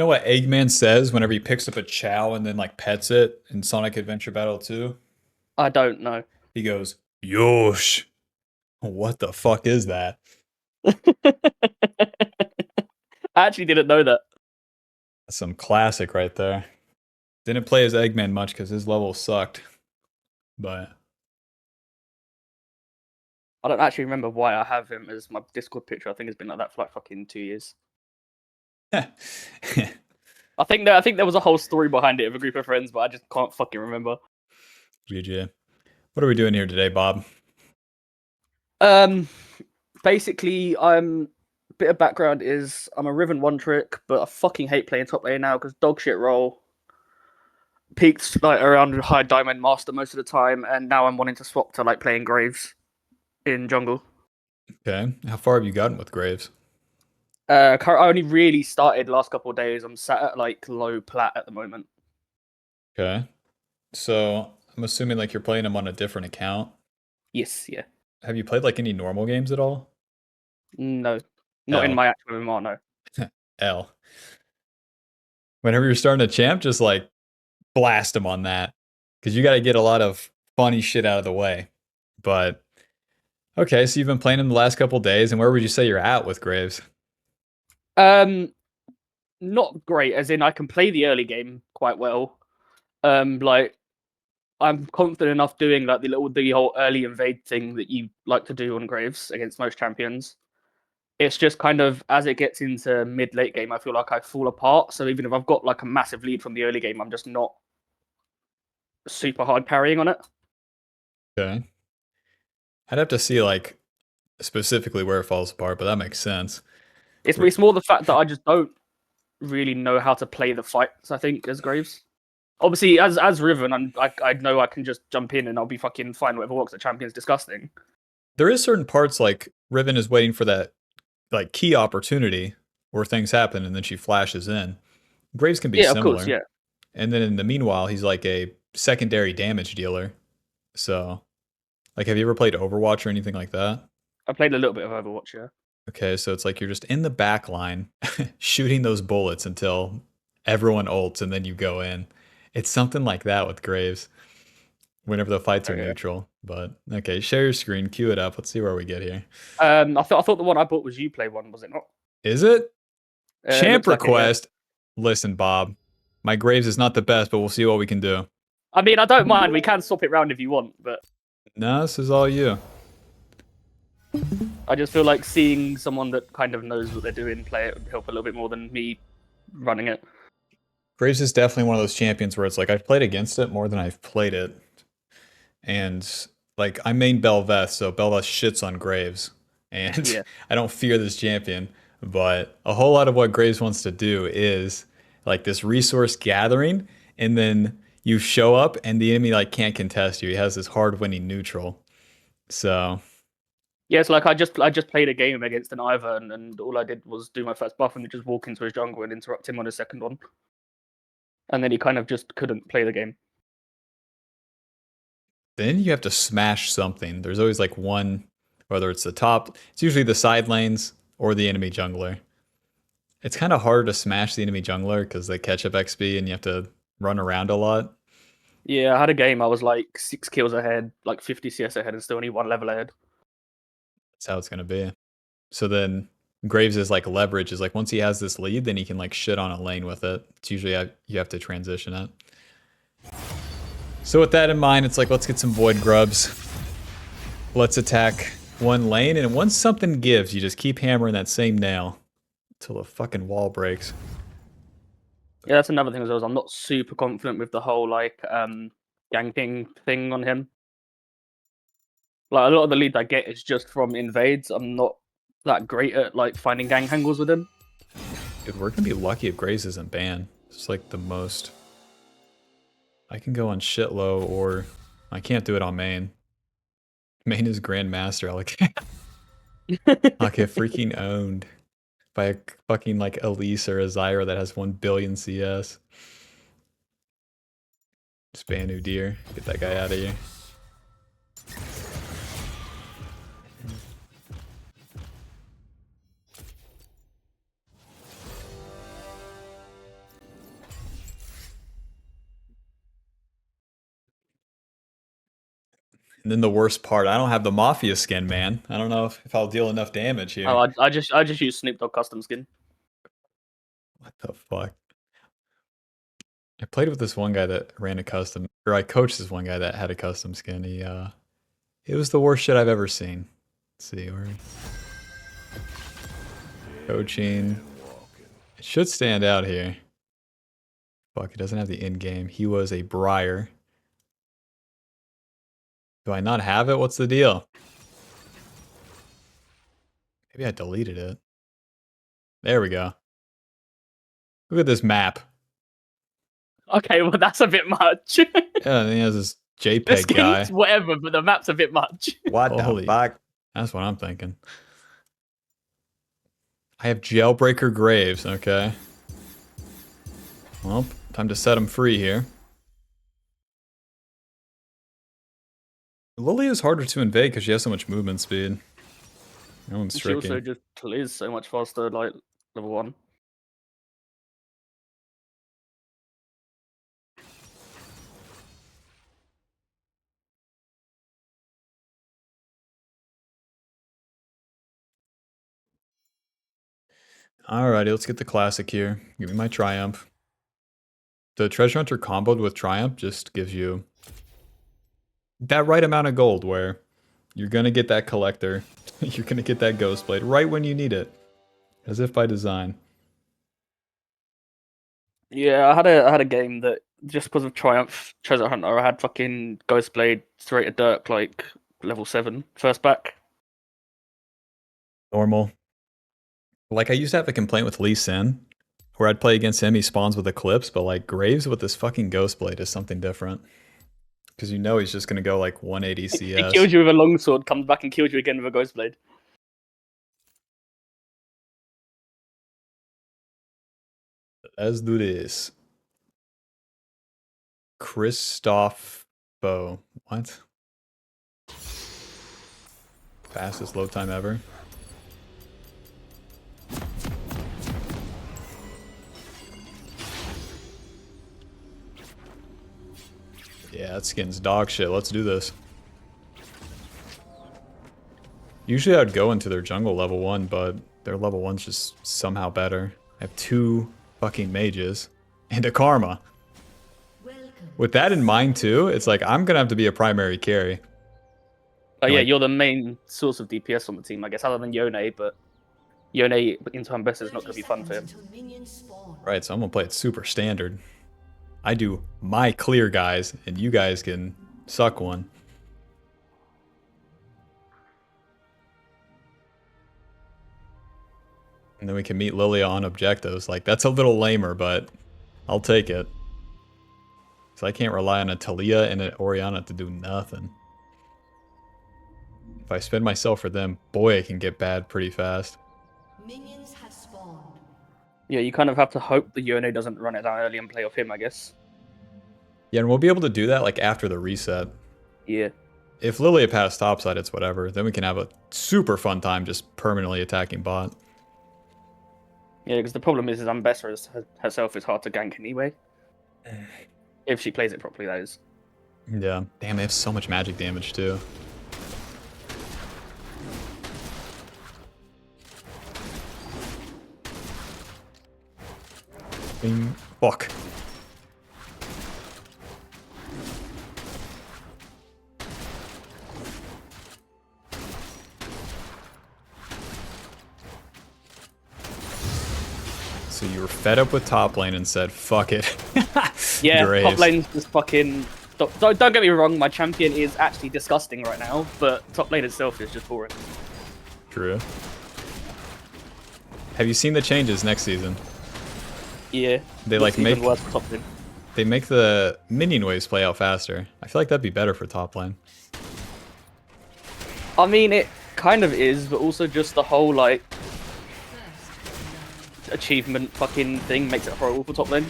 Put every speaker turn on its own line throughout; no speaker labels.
You know what Eggman says whenever he picks up a Chow and then like pets it in Sonic Adventure Battle 2?
I don't know.
He goes, Yosh. What the fuck is that?
I actually didn't know that.
That's some classic right there. Didn't play as Eggman much because his level sucked. But
I don't actually remember why I have him as my Discord picture. I think it's been like that for like fucking 2 years. I think there was a whole story behind it of a group of friends, but I just can't fucking remember.
GG. What are we doing here today, Bob?
Um, basically, bit of background is I'm a Riven one trick, but I fucking hate playing top lane now because dog shit roll. Peaked like around high diamond master most of the time, and now I'm wanting to swap to like playing Graves in jungle.
Okay. How far have you gotten with Graves?
I only really started last couple of days. I'm sat at like low plat at the moment.
Okay. So I'm assuming like you're playing him on a different account.
Yes, yeah.
Have you played like any normal games at all?
No, not in
L.
my actual MMR. No.
L. Whenever you're starting a champ, just like blast him on that. Because you got to get a lot of funny shit out of the way. But okay, so you've been playing him the last couple days, and where would you say you're at with Graves?
Um, not great. As in, I can play the early game quite well. Like I'm confident enough doing like the whole early invade thing that you like to do on Graves against most champions. It's just kind of as it gets into mid late game, I feel like I fall apart. So even if I've got like a massive lead from the early game, I'm just not super hard carrying on it.
Okay. I'd have to see like specifically where it falls apart, but that makes sense.
It's more the fact that I just don't really know how to play the fights. I think as Graves. Obviously, as Riven, I know I can just jump in and I'll be fucking fine. Whatever works. The champion's disgusting.
There is certain parts like Riven is waiting for that like key opportunity where things happen and then she flashes in. Graves can be
Yeah, of course.
similar.
Yeah,
And then in the meanwhile, he's like a secondary damage dealer. So, like, have you ever played Overwatch or anything like that?
I played a little bit of Overwatch. Yeah.
Okay, so it's like you're just in the back line shooting those bullets until everyone ults and then you go in. It's something like that with Graves whenever the fights are
Okay.
neutral. But okay, share your screen, cue it up. Let's see where we get here.
I thought the one I bought was Uplay one, was it not?
Is it? Champ
Looks like it. Yeah.
request. Listen, Bob, my Graves is not the best, but we'll see what we can do.
I mean, I don't mind. We can swap it round if you want, but
No, this is all you.
I just feel like seeing someone that kind of knows what they're doing play it would help a little bit more than me running it.
Graves is definitely one of those champions where it's like I've played against it more than I've played it. And like I main Belveth, so Belveth shits on Graves. And
Yeah.
I don't fear this champion. But a whole lot of what Graves wants to do is like this resource gathering, and then you show up and the enemy like can't contest you. He has this hard winning neutral. So
Yeah, it's like I just played a game against an Ivern, and all I did was do my first buff and just walk into his jungle and interrupt him on his second one. And then he kind of just couldn't play the game.
then you have to smash something. There's always like one, whether it's the top, it's usually the side lanes or the enemy jungler. It's kind of hard to smash the enemy jungler because they catch up XP and you have to run around a lot.
Yeah, I had a game I was like 6 kills ahead, like 50 CS ahead, and still only one level ahead.
That's how it's gonna be. So then Graves is like leverage is like once he has this lead, then he can like shit on a lane with it. It's usually you have to transition it. So with that in mind, it's like let's get some void grubs. Let's attack one lane, and once something gives, you just keep hammering that same nail until the fucking wall breaks.
Yeah, that's another thing as well. Is I'm not super confident with the whole like ganking thing on him. Like a lot of the lead I get is just from invades. I'm not that great at like finding gang angles with him.
Dude, we're gonna be lucky if Graves isn't banned. It's like the most. I can go on shit low, or I can't do it on main. Main is Grandmaster. I'll get freaking owned by a fucking like Elise or a Zyra that has 1 billion CS. Spanu deer. Get that guy out of here. And then the worst part, I don't have the Mafia skin, man. I don't know if I'll deal enough damage here.
Oh, I just use Snoop Dogg custom skin.
What the fuck? I played with this one guy that ran a custom, or I coached this one guy that had a custom skin. It was the worst shit I've ever seen. Let's see, where coaching. It should stand out here. Fuck, it doesn't have the end game. He was a Briar. Do I not have it? What's the deal? Maybe I deleted it. There we go. Look at this map.
Okay, well that's a bit much.
Yeah, and he has this
The
JPEG guy.
skin's whatever, but the map's a bit much.
What
Holy
the fuck?
That's what I'm thinking. I have Jailbreaker Graves, okay. Well, time to set him free here. Lily is harder to invade because she has so much movement speed. No one's
She
tricky.
also just clears so much faster, like level 1.
Alrighty, let's get the classic here. Give me my Triumph. The Treasure Hunter comboed with Triumph just gives you that right amount of gold where you're gonna get that collector, you're gonna get that Ghost Blade right when you need it. As if by design.
Yeah, I had a game that just because of Triumph Treasure Hunter, I had fucking Ghost Blade straight to Dirk like level 7 first back.
Normal. Like I used to have a complaint with Lee Sin, where I'd play against him, he spawns with Eclipse, but like Graves with this fucking Ghost Blade is something different. Because you know he's just gonna go like 180 CS.
He kills you with a longsword, comes back and kills you again with a Ghost Blade.
Let's do this. Christoph Bo. What? Fastest load time ever. Yeah, that skin's dog shit. Let's do this. Usually I'd go into their jungle level 1, but their level 1's just somehow better. I have 2 fucking mages and a Karma. With that in mind too, it's like I'm gonna have to be a primary carry.
But yeah,
Like-
you're the main source of DPS on the team, I guess, other than Yone, but Yone in time best is not going to be fun for him.
Right, so I'm gonna play it super standard. I do my clear guys, and you guys can suck one. And then we can meet Lilia on objectives. Like, that's a little lamer, but I'll take it. So I can't rely on a Talia and an Orianna to do nothing. If I spend myself for them, boy, it can get bad pretty fast.
Minions have spawned.
Yeah, you kind of have to hope the Yone doesn't run it down early and play off him, I guess.
Yeah, and we'll be able to do that like after the reset.
Yeah.
If Lilia passed topside, it's whatever. Then we can have a super fun time just permanently attacking bot.
Yeah, because the problem is Ambessa herself is hard to gank anyway. If she plays it properly, that is.
Yeah. Damn, they have so much magic damage too. Bing. Fuck. So you were fed up with top lane and said, fuck it.
Yeah,
Graves.
top lane's just fucking... Don't get me wrong, my champion is actually disgusting right now, but top lane itself is just boring.
True. Have you seen the changes next season?
Yeah.
They like
it's even
make
worse for top lane.
they make the minion waves play out faster. I feel like that'd be better for top lane.
I mean, it kind of is, but also just the whole, like, achievement fucking thing makes it horrible for top lane.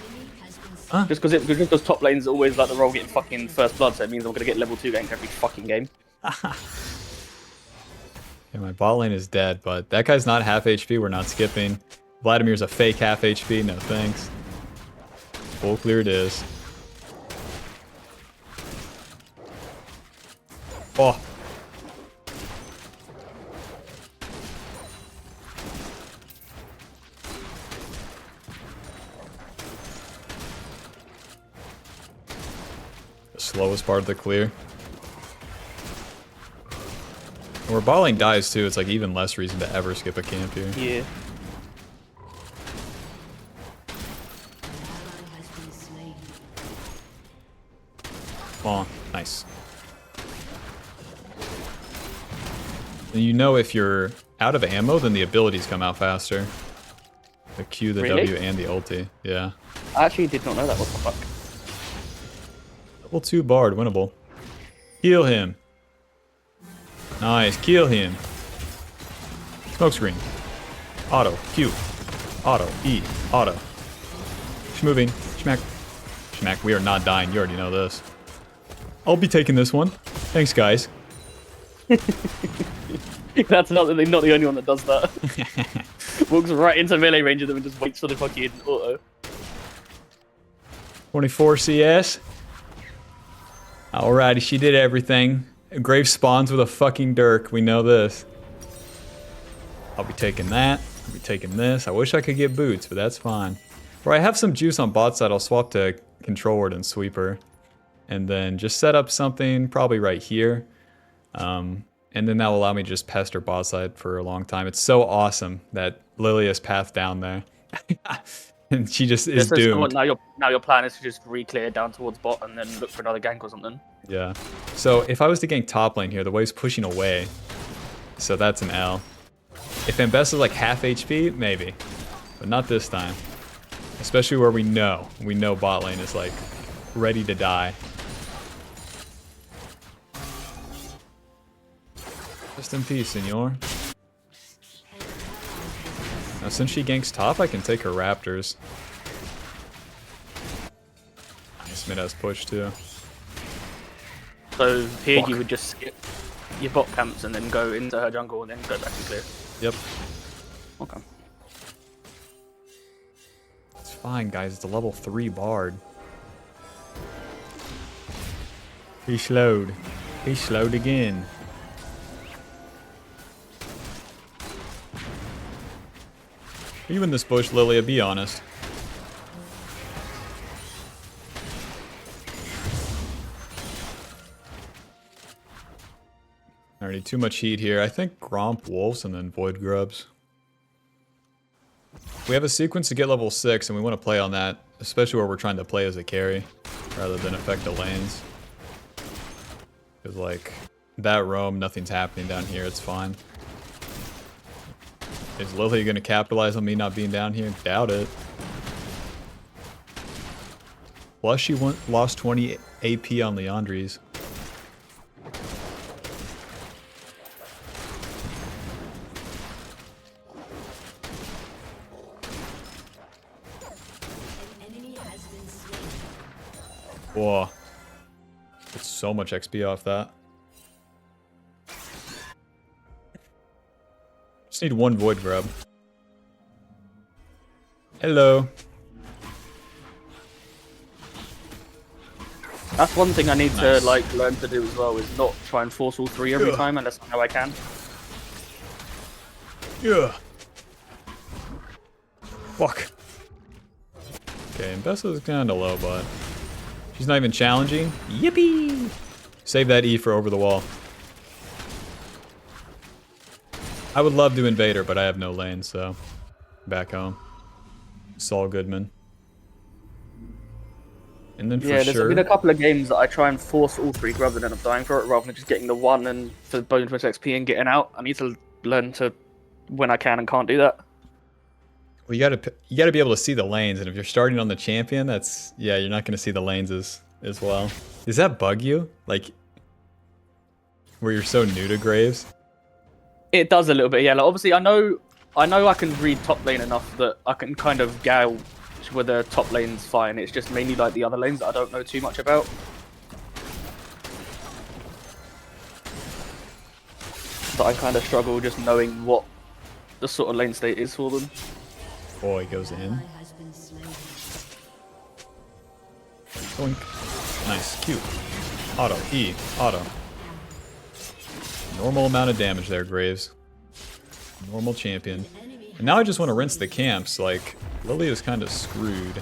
Huh?
Just because top lane's always like the role getting fucking first blood, so it means I'm gonna get level 2 gank every fucking game.
Yeah, my bot lane is dead, but that guy's not half HP. We're not skipping. Vladimir's a fake half HP. No thanks. Full clear it is. Oh. The slowest part of the clear. And where bot lane dies too, it's like even less reason to ever skip a camp here.
Yeah.
Oh, nice. And you know if you're out of ammo, then the abilities come out faster. The Q, the
Really?
W, and the ulti. Yeah.
I actually did not know that. What the fuck?
Level 2 Bard, winnable. Heal him. Nice, kill him. Smoke screen. Auto, Q. Auto, E, auto. Schmoving, schmack. Schmack, we are not dying, you already know this. I'll be taking this one. Thanks, guys.
That's not the only one that does that. Walks right into melee range of them and just waits for the fucking auto.
24 CS. Alrighty, she did everything. Graves spawns with a fucking dirk, we know this. I'll be taking that. I'll be taking this. I wish I could get boots, but that's fine. Or I have some juice on bot side, I'll swap to control ward and sweeper. And then just set up something probably right here. And then that will allow me to just pester bot side for a long time. It's so awesome that Lilia's path down there. And she just is doomed.
Now your plan is to just re-clear down towards bot and then look for another gank or something.
Yeah. So if I was to gank top lane here, the wave's pushing away. So that's an L. If Ambessa's like half HP, maybe. But not this time. Especially where we know bot lane is like ready to die. Rest in peace, senor. Now since she ganks top, I can take her raptors. Nice mid-ass push too.
So here
Fuck.
you would just skip your bot camps and then go into her jungle and then go back and clear.
Yep.
Okay.
It's fine, guys. It's a level 3 bard. He slowed. He slowed again. Are you in this bush, Lilia? Be honest. Already too much heat here. I think Gromp Wolves and then Void Grubs. We have a sequence to get level 6 and we want to play on that, especially where we're trying to play as a carry rather than affect the lanes. Because like that roam, nothing's happening down here, it's fine. Is Lily going to capitalize on me not being down here? Doubt it. Plus she lost 20 AP on Leandri's. Whoa. It's so much XP off that. Just need one Void Grub. Hello.
That's one thing I need
Nice.
to like learn to do as well, is not try and force all 3 every time unless I know I can.
Yeah. Fuck. Okay, and Bessa's kinda low, but she's not even challenging. Yippee! Save that E for over the wall. I would love to invade her, but I have no lane, so back home. Saul Goodman. And then for
Yeah, there's
sure.
been a couple of games that I try and force all 3 grubs and end up dying for it, rather than just getting the 1 and for bonus XP and getting out. I need to learn to when I can and can't do that.
Well, you gotta be able to see the lanes, and if you're starting on the champion, that's yeah, you're not gonna see the lanes as well. Does that bug you? Like, where you're so new to Graves?
It does a little bit, yeah. Like, obviously, I know I can read top lane enough that I can kind of gauge whether top lane's fine. It's just mainly like the other lanes that I don't know too much about. But I kind of struggle just knowing what the sort of lane state is for them.
Boy, goes in. Boink. Nice, cute. Auto, E, auto. Normal amount of damage there, Graves. Normal champion. And now I just want to rinse the camps. Like, Lily is kind of screwed.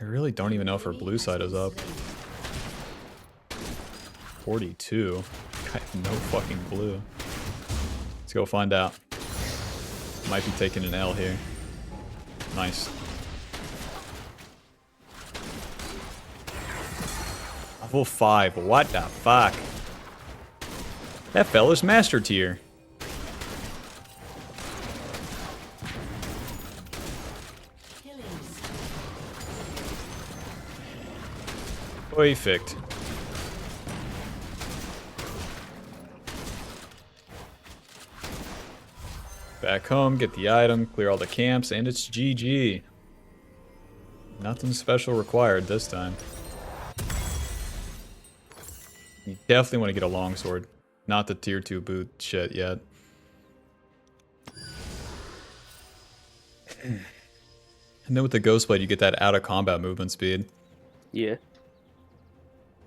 I really don't even know if her blue side is up. 42. I have no fucking blue. Let's go find out. Might be taking an L here. Nice. Level 5. What the fuck? That fella's master tier. Perfect. Back home, get the item, clear all the camps, and it's GG. Nothing special required this time. You definitely want to get a longsword. Not the tier 2 boot shit yet. And then with the Ghost Blade, you get that out of combat movement speed.
Yeah.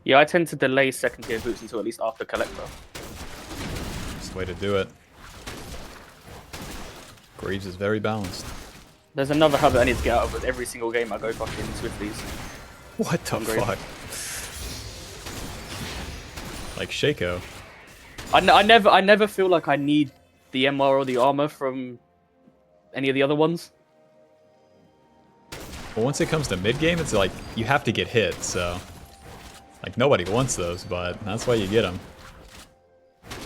Yeah, I tend to delay second tier boots until at least after Collector.
That's the way to do it. Graves is very balanced.
There's another habit I need to get out of with every single game I go fucking Swifties.
What the fuck? Like Shaco.
I never feel like I need the MR or the armor from any of the other ones.
Well, once it comes to mid game, it's like you have to get hit, so like nobody wants those, but that's why you get them.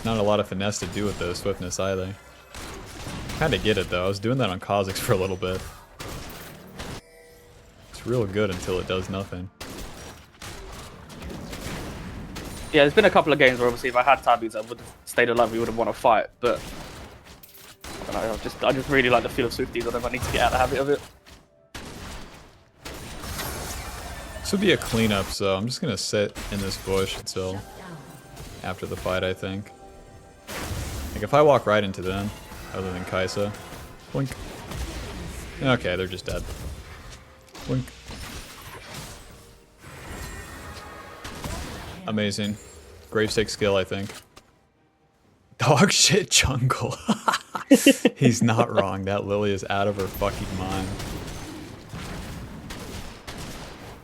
Not a lot of finesse to do with the swiftness either. Kind of get it though. I was doing that on Kha'Zix for a little bit. It's real good until it does nothing.
Yeah, there's been a couple of games where obviously if I had tabbies, I would have stayed alive. We would have won a fight, but I don't know, I just really like the feel of Swifties. I don't know if I need to get out of the habit of it.
This would be a cleanup, so I'm just gonna sit in this bush until after the fight, I think. Like if I walk right into them, other than Kaisa, blink. Okay, they're just dead. Blink. Amazing. Gravestake skill, I think. Dog shit jungle. He's not wrong. That Lily is out of her fucking mind.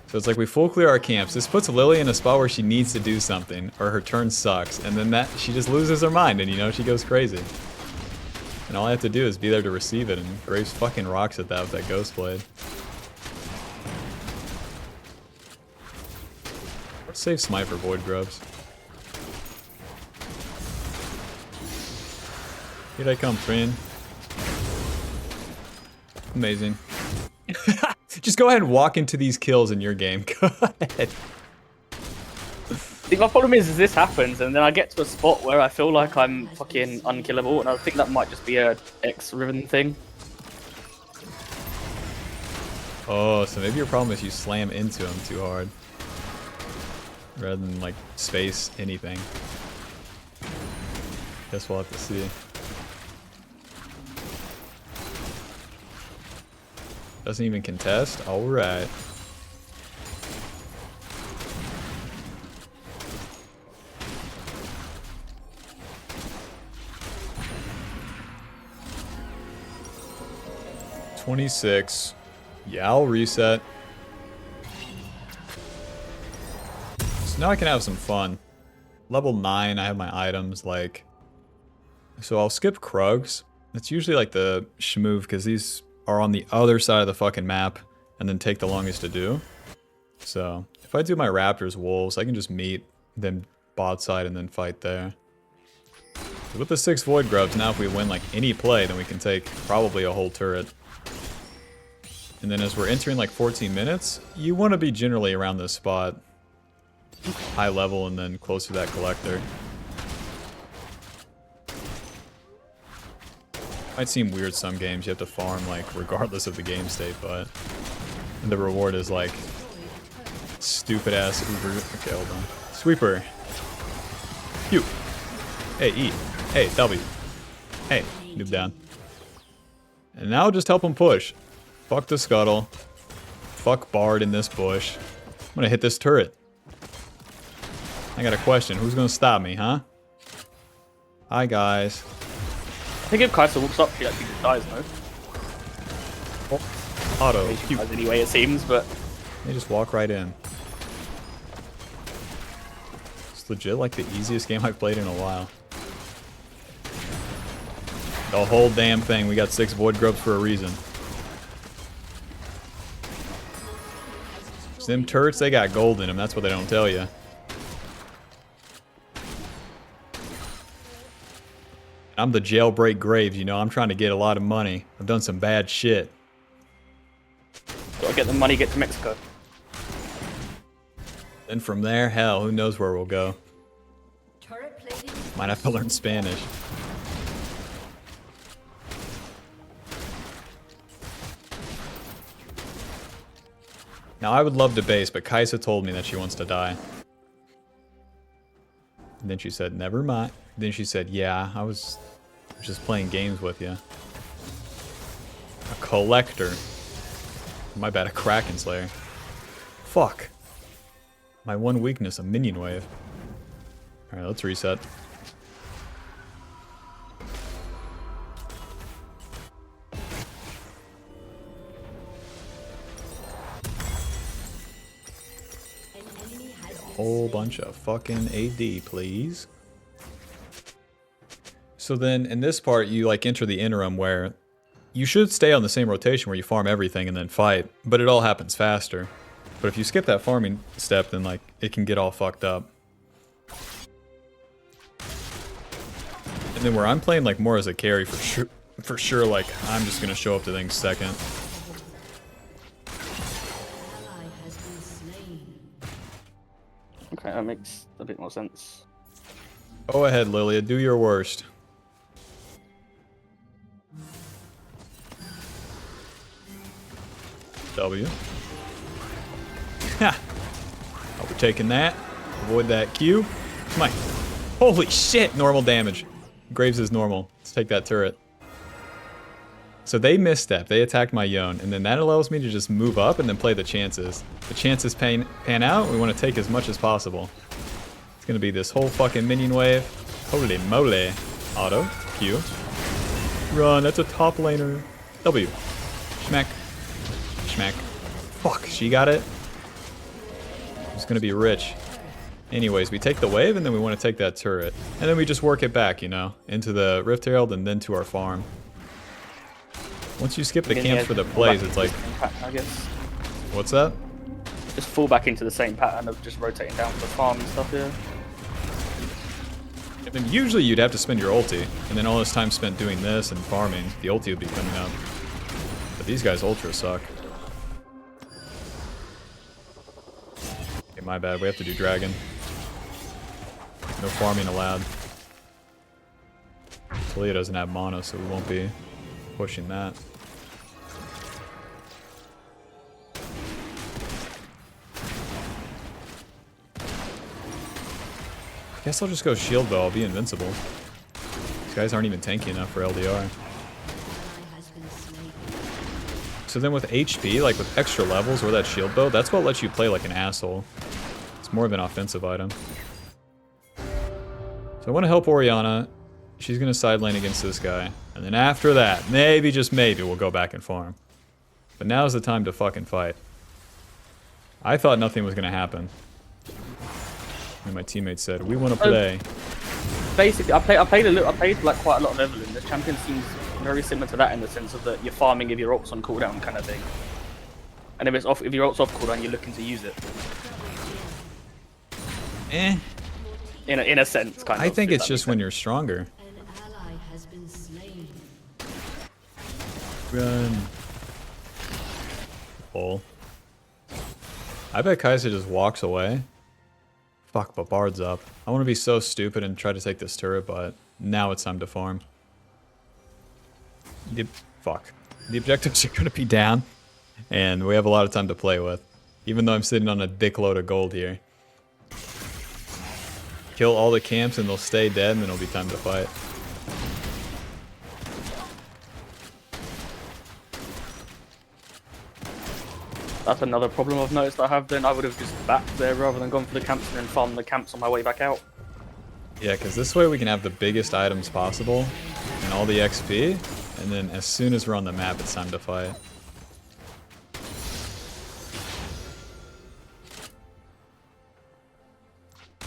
So it's like we full clear our camps. This puts Lily in a spot where she needs to do something, or her turn sucks, and then that she just loses her mind, and you know, she goes crazy. And all I have to do is be there to receive it, and Graves fucking rocks at that with that Ghost Blade. Let's save Smite for Void Grubs. Here I come, friend. Amazing. Just go ahead and walk into these kills in your game. Go ahead.
See, my problem is this happens, and then I get to a spot where I feel like I'm fucking unkillable, and I think that might just be a X-Riven thing.
Oh, so maybe your problem is you slam into him too hard. Rather than, like, space anything. Guess we'll have to see. Doesn't even contest? Alright. $26. Yeah, I'll reset. So now I can have some fun. Level 9, I have my items, like... So I'll skip Krugs. That's usually like the shmoov, because these are on the other side of the fucking map, and then take the longest to do. So, if I do my Raptors Wolves, I can just meet them bot side and then fight there. So with the 6 Void Grubs, now if we win like any play, then we can take probably a whole turret. And then as we're entering like 14 minutes, you want to be generally around this spot. High level and then close to that collector. Might seem weird some games, you have to farm like regardless of the game state, but the reward is like stupid ass Uber. Okay, hold on. Sweeper. Q. Hey, E. Hey, W. Hey, noob down. And now just help him push. Fuck the scuttle. Fuck Bard in this bush. I'm gonna hit this turret. I got a question. Who's gonna stop me, huh? Hi, guys.
I think if Kai'Sa walks up, she actually just dies, no?
Auto.
She dies anyway, it seems, but...
They just walk right in. It's legit like the easiest game I've played in a while. The whole damn thing. We got 6 Void Grubs for a reason. Them turrets, they got gold in them. That's what they don't tell you. I'm the jailbreak Graves, you know. I'm trying to get a lot of money. I've done some bad shit.
Gotta get the money, get to Mexico.
Then from there, hell, who knows where we'll go.
Turret plating.
Might have to learn Spanish. Now, I would love to base, but Kai'Sa told me that she wants to die. And then she said, never mind. Then she said, yeah, I was just playing games with you. A collector. My bad, a Kraken Slayer. Fuck. My one weakness, a minion wave. Alright, let's reset. Whole bunch of fucking AD, please. So then, in this part, you like enter the interim where you should stay on the same rotation where you farm everything and then fight, but it all happens faster. But if you skip that farming step, then like it can get all fucked up. And then where I'm playing like more as a carry for sure, like I'm just gonna show up to things second.
Okay, that makes a bit more sense.
Go ahead, Lilia, do your worst. W. Ha! I'll be taking that. Avoid that Q. Come on. Holy shit! Normal damage. Graves is normal. Let's take that turret. So they misstep. They attacked my Yone, and then that allows me to just move up and then play the chances. The chances pan out. We want to take as much as possible. It's gonna be this whole fucking minion wave. Holy moly! Auto Q. Run. That's a top laner. W. Schmack. Schmack. Fuck. She got it. It's gonna be rich. Anyways, we take the wave and then we want to take that turret. And then we just work it back, you know, into the Rift Herald and then to our farm. Once you skip the camps for the plays, it's like...
Pattern, I guess.
What's that?
Just fall back into the same pattern of just rotating down for the farm and stuff, yeah.
And then usually you'd have to spend your ulti, and then all this time spent doing this and farming, the ulti would be coming up. But these guys ultra suck. Okay, my bad, we have to do dragon. No farming allowed. Talia doesn't have mana, so we won't be pushing that. I guess I'll just go shield bow, I'll be invincible. These guys aren't even tanky enough for LDR. So then with HP, like with extra levels or that shield bow, that's what lets you play like an asshole. It's more of an offensive item. So I want to help Orianna. She's going to side lane against this guy. And then after that, maybe, just maybe, we'll go back and farm. But now's the time to fucking fight. I thought nothing was going to happen. And my teammates said, we want to play.
Basically, I played like quite a lot of Evelyn. This champion seems very similar to that in the sense of that you're farming if your ult's on cooldown kind of thing. And if it's off, if your ult's off cooldown, you're looking to use it.
Eh.
In a sense, kind of.
I think it's just when you're stronger.
An ally has been slain.
Run. Pull. I bet Kai'Sa just walks away. Fuck, but Bard's up. I want to be so stupid and try to take this turret, but now it's time to farm. Fuck. The objectives are going to be down, and we have a lot of time to play with. Even though I'm sitting on a dickload of gold here. Kill all the camps and they'll stay dead, and then it'll be time to fight.
That's another problem I've noticed I have then. I would have just backed there rather than gone for the camps and then farmed the camps on my way back out.
Yeah, because this way we can have the biggest items possible and all the XP, and then as soon as we're on the map, it's time to fight.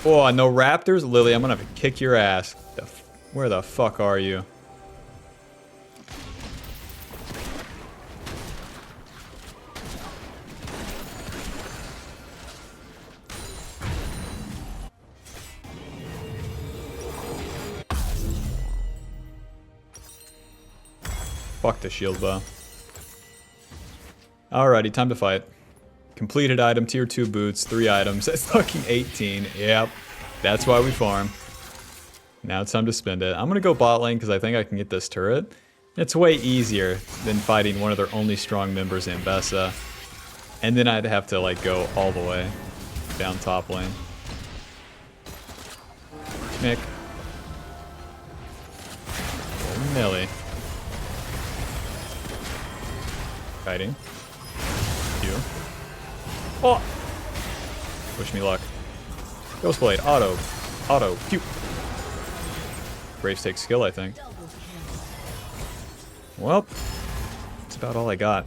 Oh, no raptors? Lily, I'm gonna have to kick your ass. Where the fuck are you? Fuck the shield bow. Alrighty, time to fight. Completed item, tier 2 boots, 3 items. That's fucking 18. Yep. That's why we farm. Now it's time to spend it. I'm gonna go bot lane because I think I can get this turret. It's way easier than fighting one of their only strong members, Ambessa. And then I'd have to like go all the way down top lane. Nick. Millie. Kiting. You. Oh! Wish me luck. Ghostblade. Auto. Auto. Pew. Graves takes skill, I think. Well, that's about all I got.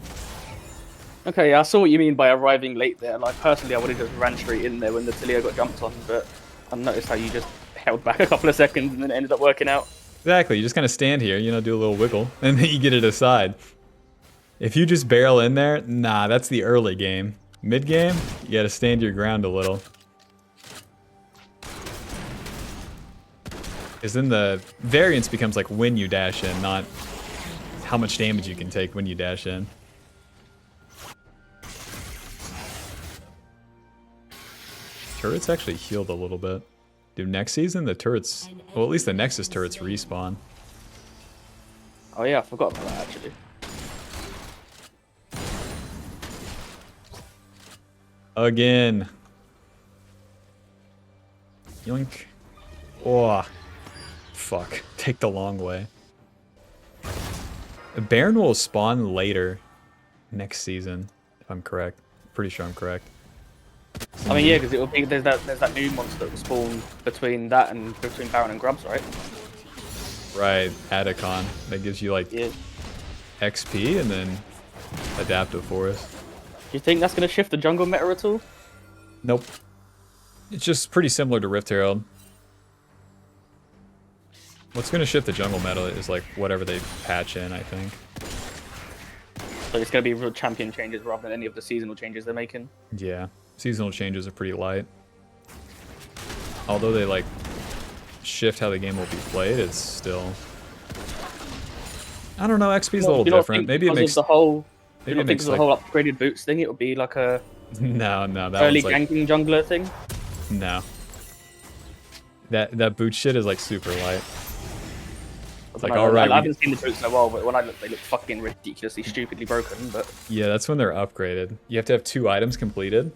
Okay, yeah, I saw what you mean by arriving late there. Like, personally, I would have just ran straight in there when the Taliyah got jumped on, but I noticed how you just held back a couple of seconds and then it ended up working out.
Exactly, you just kind of stand here, you know, do a little wiggle, and then you get it aside. If you just barrel in there, nah, that's the early game. Mid game, you gotta stand your ground a little. Because then the variance becomes like when you dash in, not how much damage you can take when you dash in. Turrets actually healed a little bit. Dude, next season the turrets, well, at least the Nexus turrets respawn.
Oh yeah, I forgot about that actually.
Again. Yoink. Oh. Fuck. Take the long way. The Baron will spawn later next season, if I'm correct. Pretty sure I'm correct.
I mean, yeah, because it will be there's that new monster that will spawn between that and between Baron and Grubs, right?
Right, Adacon. That gives you like
Yeah.
XP and then Adaptive Forest.
Do you think that's going to shift the jungle meta at all?
Nope. It's just pretty similar to Rift Herald. What's going to shift the jungle meta is like whatever they patch in, I think.
So it's going to be real champion changes rather than any of the seasonal changes they're making.
Yeah. Seasonal changes are pretty light. Although they like shift how the game will be played, it's still... I don't know, XP's a little different. Maybe it makes...
The whole...
Maybe
you
it
don't think
makes
of the whole upgraded boots thing? It would be like a
No, that
early
one's like...
ganking jungler thing?
No. That boot shit is like super light. It's like, alright.
I haven't seen the boots in a while, but when I look, they look fucking ridiculously, stupidly broken. But
yeah, that's when they're upgraded. You have to have 2 items completed,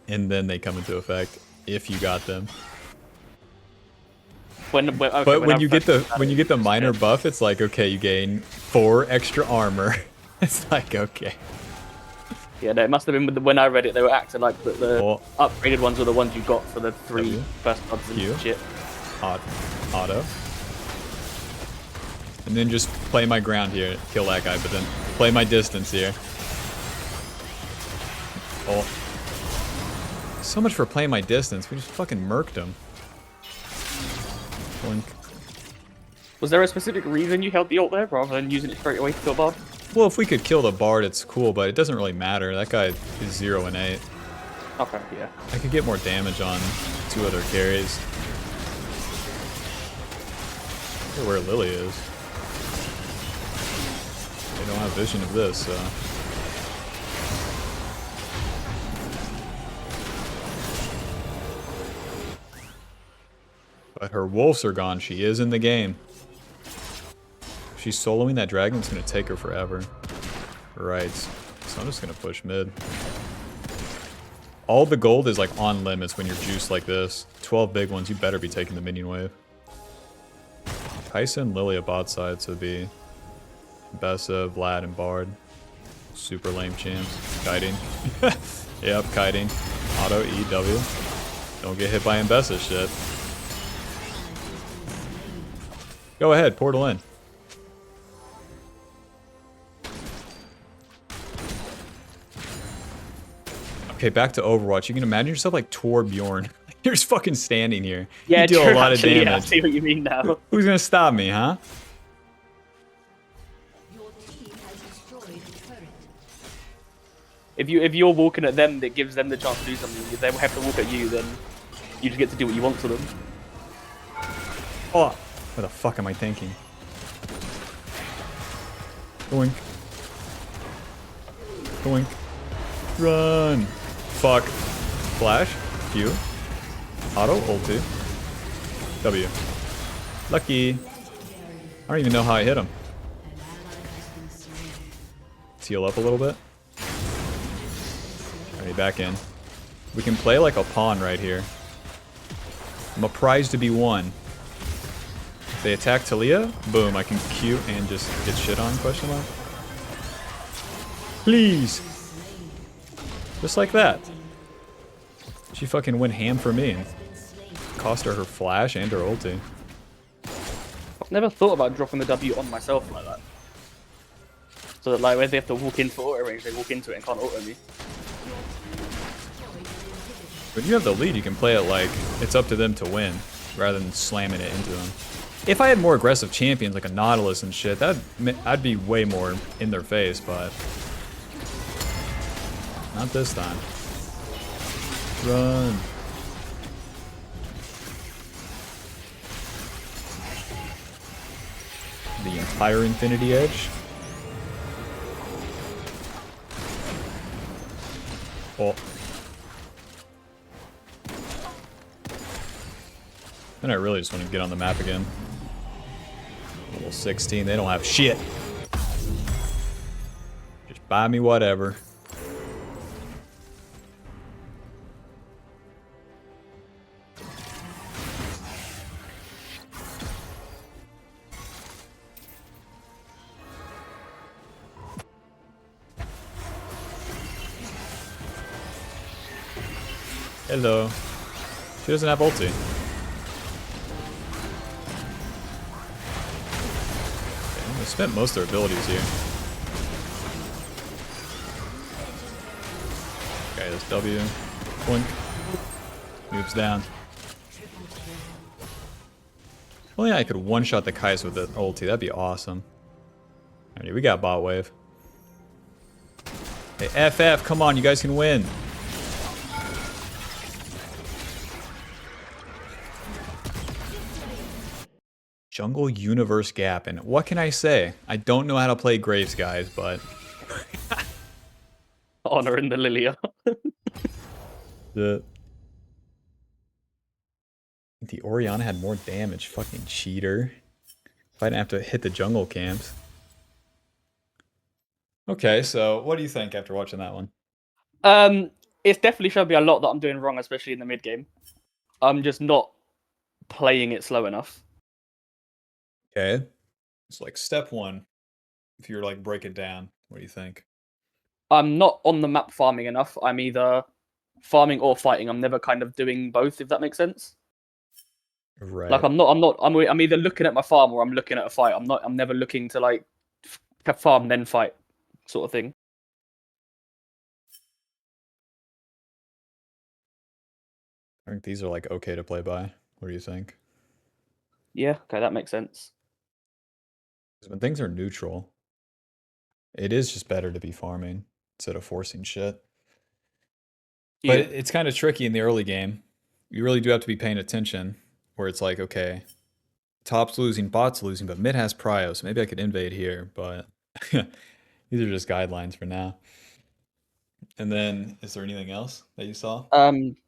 and then they come into effect if you got them. But when you get the minor buff, it's like, okay, you gain 4 extra armor. It's like, okay.
Yeah, no, it must have been when I read it. They were acting like the upgraded ones were the ones you got for the 3 first odds and shit.
Auto. And then just play my ground here, kill that guy, but then play my distance here. Oh. So much for playing my distance. We just fucking murked him. Blink.
Was there a specific reason you held the ult there rather than using it straight away to kill Bard?
Well, if we could kill the Bard, it's cool, but it doesn't really matter. That guy is 0 and 8.
Okay, yeah.
I could get more damage on 2 other carries. I wonder where Lily is. They don't have vision of this, so... But her wolves are gone. She is in the game. If she's soloing that dragon, it's going to take her forever. Right. So I'm just going to push mid. All the gold is like on limits when you're juiced like this. 12 big ones, you better be taking the minion wave. Tyson, Lily at bot side, so it'd be Bessa, Vlad, and Bard. Super lame champs. Kiting. Yep, kiting. Auto, EW. Don't get hit by Ambessa shit. Go ahead, portal in. Okay, back to Overwatch. You can imagine yourself like Torbjorn. You're just fucking standing here.
Yeah,
You deal
true,
a lot
actually,
of
yeah, I
damage.
see what you mean now.
Who's gonna stop me, huh?
Your team has destroyed a turret.
If you're walking at them, that gives them the chance to do something. If they have to walk at you, then you just get to do what you want to them.
Oh, what the fuck am I thinking? Doink. Doink. Run. Fuck. Flash. Q. Auto. Ulti. W. Lucky. I don't even know how I hit him.
An ally has been slain.
Let's heal up a little bit. Alright, back in. We can play like a pawn right here. I'm a prize to be won. If they attack Talia, boom, I can Q and just get shit on, question mark. Please! Just like that. She fucking went ham for me and cost her flash and her ulti.
I've never thought about dropping the W on myself like that. So that like when they have to walk into auto range, they walk into it and can't auto me.
When you have the lead, you can play it like it's up to them to win, rather than slamming it into them. If I had more aggressive champions like a Nautilus and shit, I'd be way more in their face, but not this time. Run. The entire Infinity Edge. Oh. Then I really just want to get on the map again. Level 16, they don't have shit. Just buy me whatever. Hello. She doesn't have ulti. Okay, they spent most of their abilities here. Okay, this W. Blink. Moves down. If only I could one-shot the Kais with the ulti, that'd be awesome. Alright, we got bot wave. Hey, FF, come on, you guys can win. Jungle universe gap, and what can I say? I don't know how to play Graves, guys, but
Honor in the Lilia.
the Orianna had more damage. Fucking cheater. If I didn't have to hit the jungle camps. Okay, so what do you think after watching that one?
It's definitely showed me a lot that I'm doing wrong, especially in the mid game. I'm just not playing it slow enough.
Okay. It's like step one. If you were like break it down, what do you think?
I'm not on the map farming enough. I'm either farming or fighting. I'm never kind of doing both, if that makes sense.
Right.
Like I'm either looking at my farm or I'm looking at a fight. I'm never looking to like farm then fight sort of thing.
I think these are like okay to play by. What do you think?
Yeah, okay, that makes sense.
'Cause when things are neutral, it is just better to be farming instead of forcing shit. But
Yeah.
it's kind of tricky in the early game. You really do have to be paying attention where it's like, okay, top's losing, bot's losing, but mid has prio, so maybe I could invade here, but these are just guidelines for now. And then, is there anything else that you saw?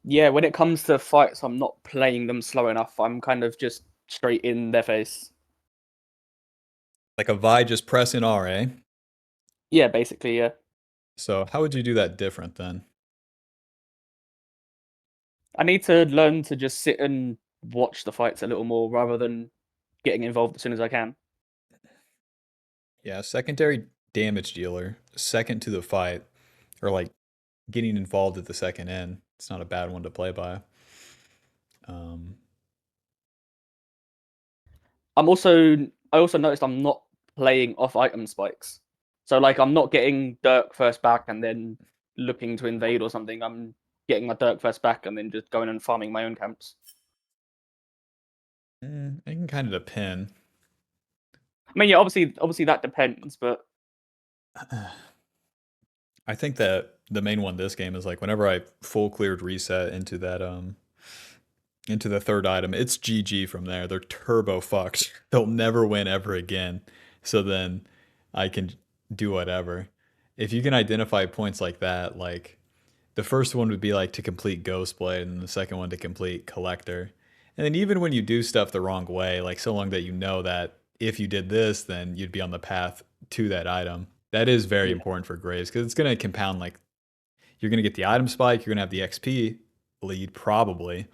Yeah, when it comes to fights, I'm not playing them slow enough. I'm kind of just straight in their face.
Like a Vi just pressing R, eh?
Yeah, basically, yeah.
So how would you do that different then?
I need to learn to just sit and watch the fights a little more rather than getting involved as soon as I can.
Yeah, secondary damage dealer, second to the fight, or like getting involved at the second end. It's not a bad one to play by.
I also noticed I'm not playing off item spikes. So like I'm not getting Dirk first back and then looking to invade or something. I'm getting my Dirk first back and then just going and farming my own camps.
It can kind of depend.
I mean, yeah, obviously that depends, but
I think that the main one this game is like whenever I full cleared reset into the third item, it's GG from there. They're turbo fucked. They'll never win ever again. So then I can do whatever. If you can identify points like that, like the first one would be like to complete Ghost Blade, and the second one to complete Collector. And then even when you do stuff the wrong way, like so long that you know that if you did this, then you'd be on the path to that item. That is very
yeah.
important for Graves because it's going to compound. Like you're going to get the item spike, you're going to have the XP lead probably,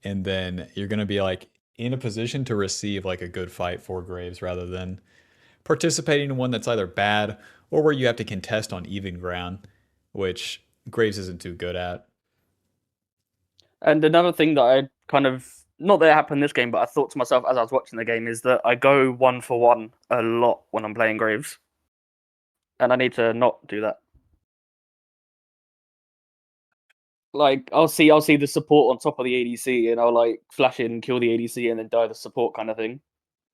and then you're going to be like in a position to receive like a good fight for Graves rather than participating in one that's either bad or where you have to contest on even ground, which Graves isn't too good at.
And another thing that I kind of not that it happened in this game, but I thought to myself as I was watching the game is that I go 1-for-1 a lot when I'm playing Graves, and I need to not do that. Like I'll see the support on top of the ADC, and I'll like flash in, kill the ADC, and then die the support kind of thing.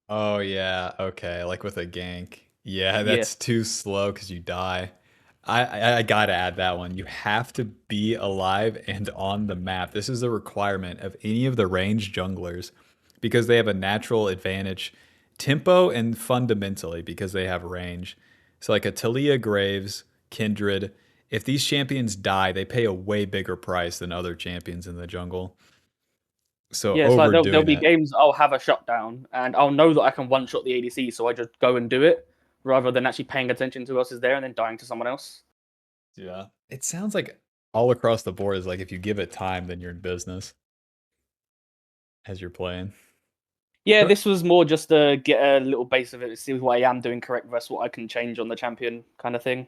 Oh yeah, okay, like with a gank. Yeah,
Yeah,
that's too slow because you die. I gotta add that one. You have to be alive and on the map. This is a requirement of any of the ranged junglers because they have a natural advantage, tempo and fundamentally because they have range. So like a Talia Graves, Kindred, if these champions die, they pay a way bigger price than other champions in the jungle. So
yeah. It's like there'll
overdoing
be
it.
games I'll have a shutdown, and I'll know that I can one shot the ADC, so I just go and do it rather than actually paying attention to who else is there and then dying to someone else.
Yeah. It sounds like all across the board is like if you give it time, then you're in business as you're playing.
Yeah, this was more just to get a little base of it, see what I am doing correct versus what I can change on the champion kind of thing.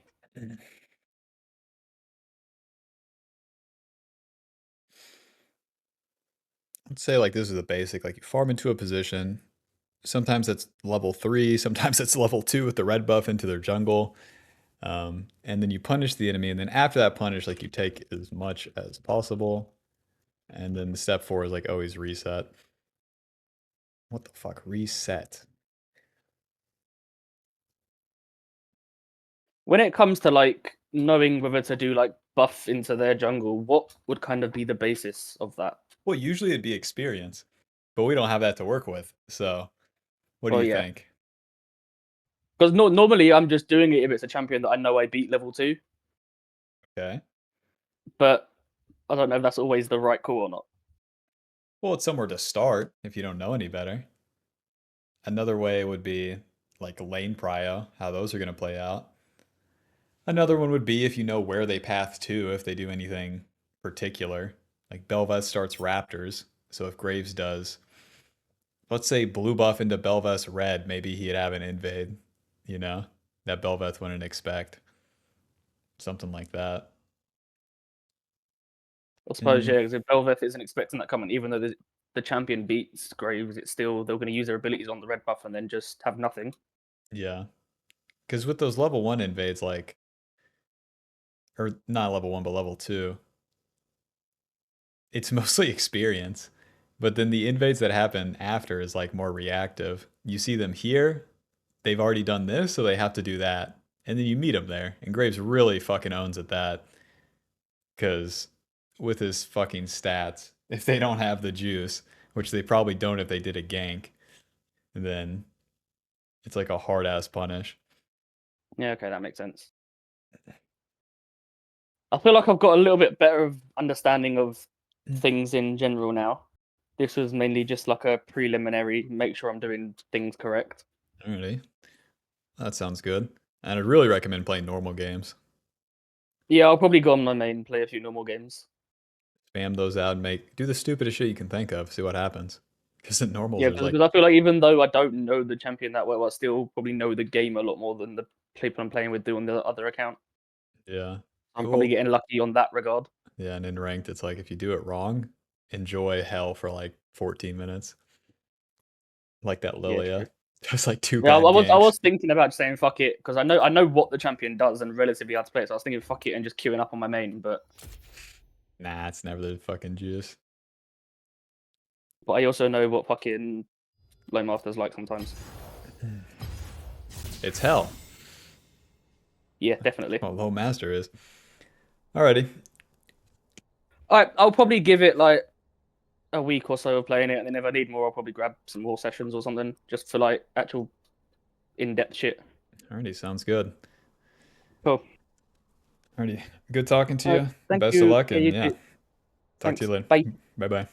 Let's say like this is the basic, like you farm into a position. Sometimes it's level 3, sometimes it's level 2 with the red buff into their jungle. And then you punish the enemy, and then after that punish, like you take as much as possible. And then step 4 is like always reset. What the fuck? Reset.
When it comes to like knowing whether to do like buff into their jungle, what would kind of be the basis of that?
Well, usually it'd be experience, but we don't have that to work with. So what do
Oh
you
yeah,
think?
because normally I'm just doing it if it's a champion that I know I beat level 2,
Okay.
but I don't know if that's always the right call or not.
Well, it's somewhere to start if you don't know any better. Another way would be like lane prio, how those are going to play out. Another one would be if you know where they path to, if they do anything particular. Like Bel'Veth starts Raptors, so if Graves does, let's say blue buff into Bel'Veth's red, maybe he'd have an invade, you know, that Bel'Veth wouldn't expect. Something like that.
I suppose
Mm,
yeah, because if Belveth isn't expecting that coming, even though the champion beats Graves, it's still they're going to use their abilities on the red buff and then just have nothing.
yeah. Because with those level 1 invades, like, or not level 1, but level 2, it's mostly experience. But then the invades that happen after is like more reactive. You see them here, they've already done this, so they have to do that. And then you meet him there. And Graves really fucking owns at that. Because with his fucking stats, if they don't have the juice, which they probably don't if they did a gank, then it's like a hard ass punish.
Yeah, okay, that makes sense. I feel like I've got a little bit better of understanding of things in general now. This was mainly just like a preliminary, make sure I'm doing things correct.
Alrighty. That sounds good. And I'd really recommend playing normal games.
Yeah, I'll probably go on my main, play a few normal games.
Spam those out and do the stupidest shit you can think of. See what happens. Because in normals,
Yeah,
there's like,
because I feel like even though I don't know the champion that well, I still probably know the game a lot more than the people I'm playing with do on the other account.
yeah.
I'm probably
Cool.
getting lucky on that regard.
Yeah, and in ranked, it's like if you do it wrong, enjoy hell for like 14 minutes. like that
Yeah,
Lilia.
true.
Just like two
Yeah,
bad
I
ganks.
was thinking about saying fuck it because I know what the champion does and relatively how to play it. So I was thinking fuck it and just queuing up on my main, but
Nah, it's never the fucking juice.
I also know what fucking low master's like sometimes.
It's hell.
Yeah, definitely.
Well, low master is. Alrighty.
I'll probably give it like a week or so of playing it, and then if I need more, I'll probably grab some more sessions or something just for like actual in-depth shit.
Alrighty, sounds good.
Cool.
Alrighty. Good talking to
All right,
you.
thank
Best of
you.
luck,
Yeah,
and
you
yeah.
too.
Talk to
Thanks.
you later.
Bye.
Bye bye.